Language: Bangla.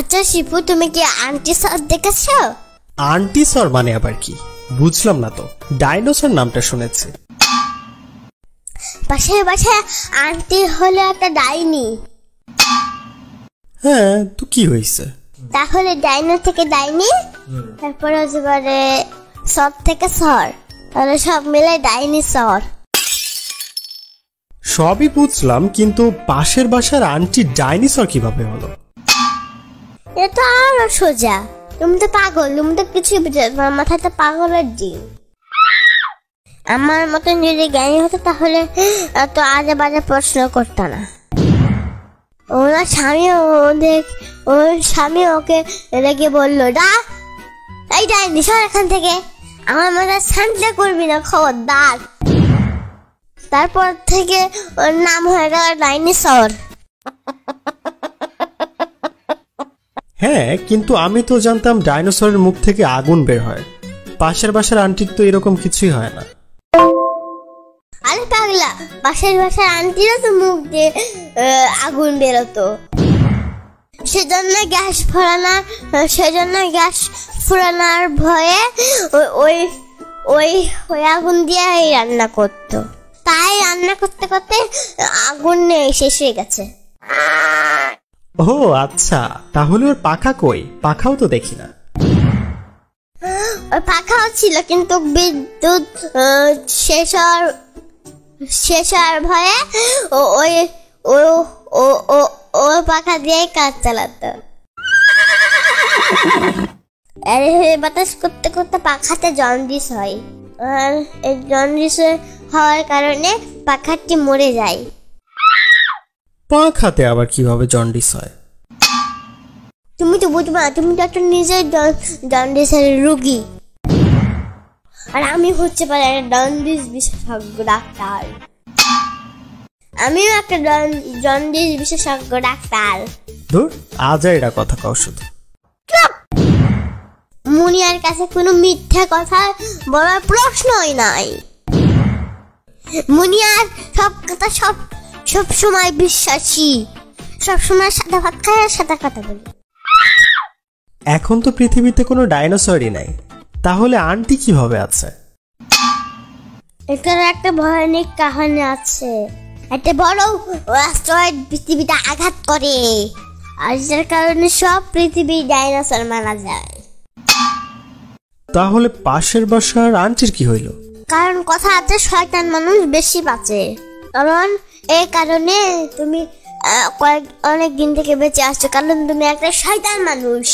আচ্ছা শিপু, তুমি কি আন্টি সর দেখেছো? আন্টি সর মানে আবার কি? বুঝলাম না তো। ডাইনোসর নামটা শুনেছি। পাশের বাসায় আন্টি হলো একটা ডাইনি। হ্যাঁ, তো কি হয়েছে? তাহলে ডাইনো থেকে ডাইনি, তারপরে হচ্ছে সর থেকে সর, তাহলে সব মিলে ডাইনোসর। সবই বুঝলাম, কিন্তু পাশের বাসার আন্টি ডাইনোসর কিভাবে হলো? এটা আরো সোজা। তুমি তো পাগল, তুমি তো কিছুই বুঝো না, মাথায় তো পাগলের ডিম। আমার মতন যদি জ্ঞানী হতো তাহলে এত আজে বাজে প্রশ্ন করতো না। ওর স্বামী ওকে রেগে বললো, এই ডাইনি সর এখান থেকে, আমার মাথায় সান্ডা করবি না, খবরদার। তারপর থেকে ওর নাম হয়ে গেল ডাইনোসর। হ্যাঁ, কিন্তু আমি তো জানতাম ডাইনোসরের মুখ থেকে আগুন বের হয়। পাশের বাসার আন্টির তো এরকম কিছুই হয় না। আরে পাগলা, পাশের বাসার আন্টিরও তো মুখ দিয়ে আগুন বেরোতো। সেজন্য গ্যাস ফুরানোর ভয়ে ওই আগুন দিয়ে রান্না করতো। তাই রান্না করতে করতে আগুন শেষ হয়ে গেছে। ও আচ্ছা, তাহলে ওর পাখা কই? পাখাও তো দেখি না। ওই পাখাও ছিল, কিন্তু বিদ্যুৎ শেষ হওয়ার ভয়ে ও পাখা দিয়ে কাজ চালাতো। বাতাস করতে করতে পাখাতে জন্ডিস হয়, আর এই জন্ডিস হওয়ার কারণে পাখাটি মরে যায়। পাখাতে আবার কিভাবে জন্ডিস হয়? তুমি তো বুঝবা না, তুমি তো একটা নিজের জন্ডিসের রোগী, আর আমি হচ্ছে পারে একটা জন্ডিস বিশেষজ্ঞ ডাক্তার। আমিও একটা জন্ডিস বিশেষজ্ঞ ডাক্তার। ধুর, আজাইরা কথা কও শুধু। মুনিয়ার কাছে কোনো মিথ্যা কথা বলার প্রশ্নই নাই। মুনিয়ার সব কথা সব সময় বিশ্বাসী, সব সময় সাদা ভাত খায়, সাদা কথা বলে। এখন তো পৃথিবীতে কোনো ডাইনোসরই নাই, তাহলে আন্টি কিভাবে আছে? এখানে একটা ভয়ানক কাহিনী আছে। একটা বড় অ্যাস্টেরয়েড পৃথিবীতে আঘাত করে, আর যার কারণে সব পৃথিবীর ডাইনোসর মারা যায়। তাহলে পাশের বাসার আন্টির কি হইল? কারণ কথা আছে, শয়তান মানুষ বেশি বাঁচে। কারণ এই কারণে তুমি অনেক দিন থেকে বেঁচে আসছো, কারণ তুমি একটা শয়তান মানুষ।